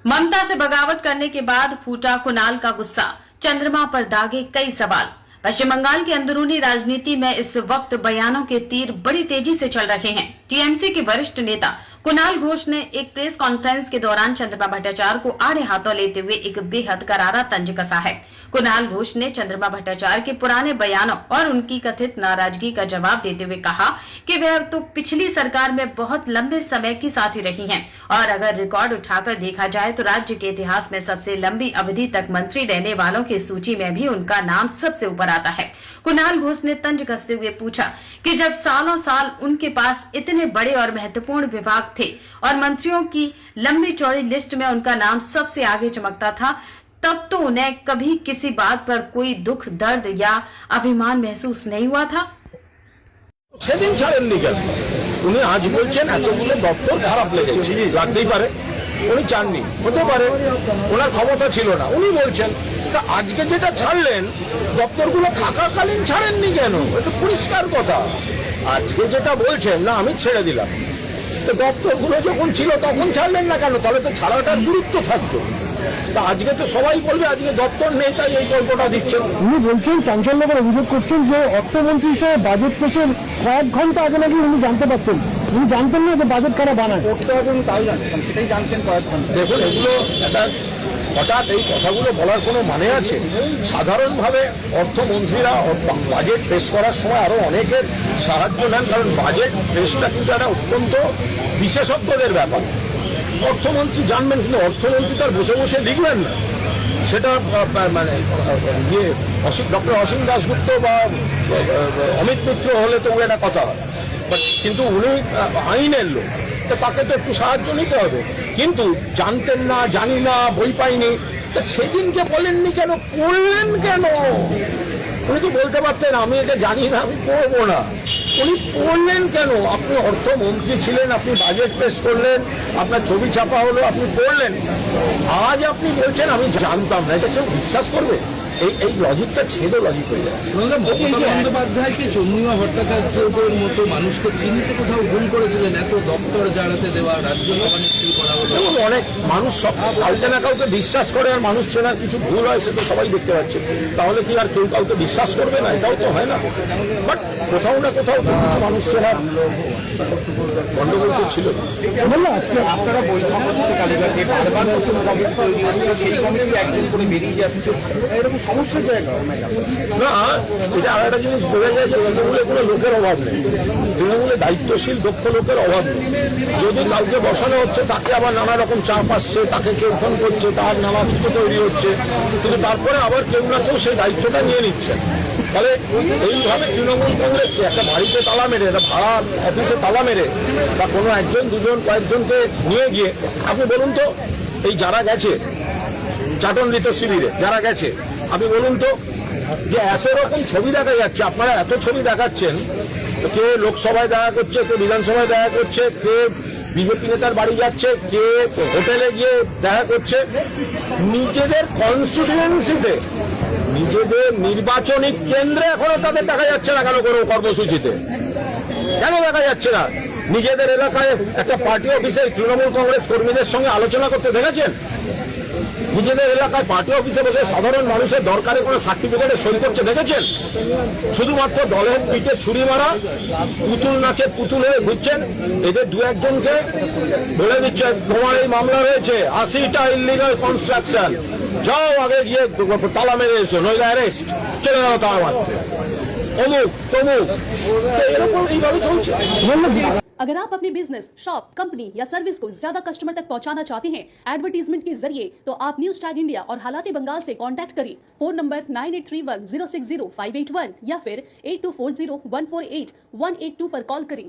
ममता से बगावत करने के बाद फूटा कुणाल का गुस्सा, चंद्रमा पर दागे कई सवाल। पश्चिम बंगाल की अंदरूनी राजनीति में इस वक्त बयानों के तीर बड़ी तेजी से चल रहे हैं। टीएमसी के वरिष्ठ नेता कुणाल घोष ने एक प्रेस कॉन्फ्रेंस के दौरान चंद्रमा भट्टाचार्य को आड़े हाथों लेते हुए एक बेहद करारा तंज कसा है। कुणाल घोष ने चंद्रमा भट्टाचार्य के पुराने बयानों और उनकी कथित नाराजगी का जवाब देते हुए कहा कि वे तो पिछली सरकार में बहुत लंबे समय की साथी रही हैं और अगर रिकॉर्ड उठाकर देखा जाए तो राज्य के इतिहास में सबसे लंबी अवधि तक मंत्री रहने वालों की सूची में भी उनका नाम सबसे ऊपर आता है। कुणाल घोष ने तंज कसते हुए पूछा कि जब सालों साल उनके पास इतने बड़े और महत्वपूर्ण विभाग थे और मंत्रियों की लंबी चौड़ी लिस्ट में उनका नाम सबसे आगे चमकता था, तब तो उन्हें कभी किसी बात पर कोई दुख, दर्द या अभिमान महसूस नहीं हुआ था। সেদিন ছাড়েননি কেন? উনি আজ বলছেন এতগুলো দপ্তর খারাপ লেগেছে, লাগতেই পারে, উনি চাননি, হতে পারে ওনার ক্ষমতা ছিল না, উনি বলছেন। তা আজকে যেটা ছাড়লেন দপ্তরগুলো থাকাকালীন ছাড়েননি কেন? এটা পরিষ্কার কথা। আজকে যেটা বলছেন না আমি ছেড়ে দিলাম, তো দপ্তরগুলো যখন ছিল তখন ছাড়লেন না কেন? তাহলে তো ছাড়াটার গুরুত্ব থাকতো। তা আজকে তো সবাই বলবে আজকে দপ্তর নেই তাই এই গল্পটা দিচ্ছেন। উনি বলছেন, চাঞ্চল্যকর অভিযোগ করছেন যে অর্থমন্ত্রী হিসেবে বাজেট পেশের কয়েক ঘন্টা আগে নাকি উনি জানতে পারতেন, উনি জানতেন না যে বাজেট কারা বানায়, করতে হবে তাই জানতেন, সেটাই জানতেন কয়েক ঘন্টা। দেখুন এগুলো একটা হঠাৎ এই কথাগুলো বলার কোনো মানে আছে? সাধারণভাবে অর্থমন্ত্রীরা বাজেট পেশ করার সময় আরো অনেকের সাহায্য নেন, কারণ বাজেট পেশটা কিন্তু একটা অত্যন্ত বিশেষজ্ঞদের ব্যাপার। অর্থমন্ত্রী জানবেন কিন্তু অর্থমন্ত্রী তার বসে বসে লিখবেন না, সেটা মানে ডক্টর অসীম দাশগুপ্ত বা অমিত মিত্র হলে তো একটা কথা হয়, বাট কিন্তু উনি আইনের লোক, তো তাকে তো একটু সাহায্য নিতে হবে। কিন্তু জানতেন না, জানি না, বই পাইনি, তা সেদিনকে বলেননি কেন, পড়লেন কেন? উনি তো বলতে পারতেন আমি এটা জানি না, আমি পড়বো না। উনি পড়লেন কেন? আপনি অর্থমন্ত্রী ছিলেন, আপনি বাজেট পেশ করলেন, আপনার ছবি ছাপা হলো, আপনি পড়লেন। আজ আপনি বলছেন আমি জানতাম না, এটা কেউ বিশ্বাস করবে? এই লজিকটা ছেড়ে লজিক হয়ে যাচ্ছে। মমতা বন্দ্যোপাধ্যায়কে চন্দ্রিমা ভট্টাচার্যদের মতো মানুষকে চিনতে কোথাও ভুল করেছিলেন, এত দপ্তর জাড়াতে দেওয়া, রাজ্য সভানেত্রী করা হলো। অনেক মানুষ সব কাউকে না কাউকে বিশ্বাস করে, আর মানুষ চেনার কিছু ভুল হয় সে তো সবাই দেখতে পাচ্ছে। তাহলে কি আর কেউ কাউকে বিশ্বাস করবে না? এটাও তো হয় না। বাট কোথাও না কোথাও কিছু মানুষ চেনার গন্ডগোল তো ছিল। আজকে আপনারা বৈঠক হচ্ছে কালীঘাটে, বারবার যখন কমিটি তৈরি হচ্ছে সেই কমিটি একজন করে বেরিয়ে যাচ্ছে, এরকম সমস্যা জায়গা না। এটা আর একটা জিনিস বোঝা যায় যে তৃণমূলে কোনো লোকের অভাব নেই, তৃণমূলে দায়িত্বশীল দক্ষ লোকের অভাব নেই। যদি কাউকে বসানো হচ্ছে তাকে আবার নানা রকম চাপ আসছে, তাকে কেউ ফোন করছে, তার নানা ছুটো তৈরি হচ্ছে, কিন্তু তারপরে আবার কেউ না কেউ সেই দায়িত্বটা নিয়ে নিচ্ছে। তাহলে এইভাবে তৃণমূল কংগ্রেস একটা বাড়িতে তালা মেরে, একটা ভাড়া অফিসে তালা মেরে বা কোনো একজন দুজন কয়েকজনকে নিয়ে গিয়ে, আপনি বলুন তো এই যারা গেছে চাটনৃত শিবিরে যারা গেছে, আপনি বলুন তো যে এত রকম ছবি দেখা যাচ্ছে, আপনারা এত ছবি দেখাচ্ছেন, কে লোকসভায় দেখা করছে, কে বিধানসভায় দেখা করছে, কে বিজেপি নেতার বাড়ি যাচ্ছে, কে হোটেলে গিয়ে দেখা করছে, নিজেদের কনস্টিটিউয়েন্সিতে, নিজেদের নির্বাচনী কেন্দ্রে এখনো তাদের দেখা যাচ্ছে না কেন কোনো কর্মসূচিতে? কেন দেখা যাচ্ছে না? নিজেদের এলাকায় একটা পার্টি অফিসে তৃণমূল কংগ্রেস কর্মীদের সঙ্গে আলোচনা করতে দেখেছেন? নিজেদের এলাকায় পার্টি অফিসে বসে সাধারণ মানুষের দরকারে কোনো সার্টিফিকেটে সই করছে দেখেছেন? শুধুমাত্র দলের পিঠে ছুরি মারা, পুতুল নাচের পুতুল হয়ে ঘুরছেন। এদের দু একজনকে বলে দিচ্ছেন তোমার এই মামলা রয়েছে 80টা ইলিগাল কনস্ট্রাকশন, যাও আগে গিয়ে তালা মেরে এসো, নইলে অ্যারেস্ট, চলে যাও তালা মারতে, অমুক তমুক, এরকম এইভাবে চলছে। अगर आप अपने बिजनेस, शॉप, कंपनी या सर्विस को ज्यादा कस्टमर तक पहुंचाना चाहते हैं एडवर्टीजमेंट के जरिए, तो आप न्यूज टैग इंडिया और हालात बंगाल से कांटेक्ट करें। फोन नंबर 9831060581 या फिर 8240148182 पर कॉल करें।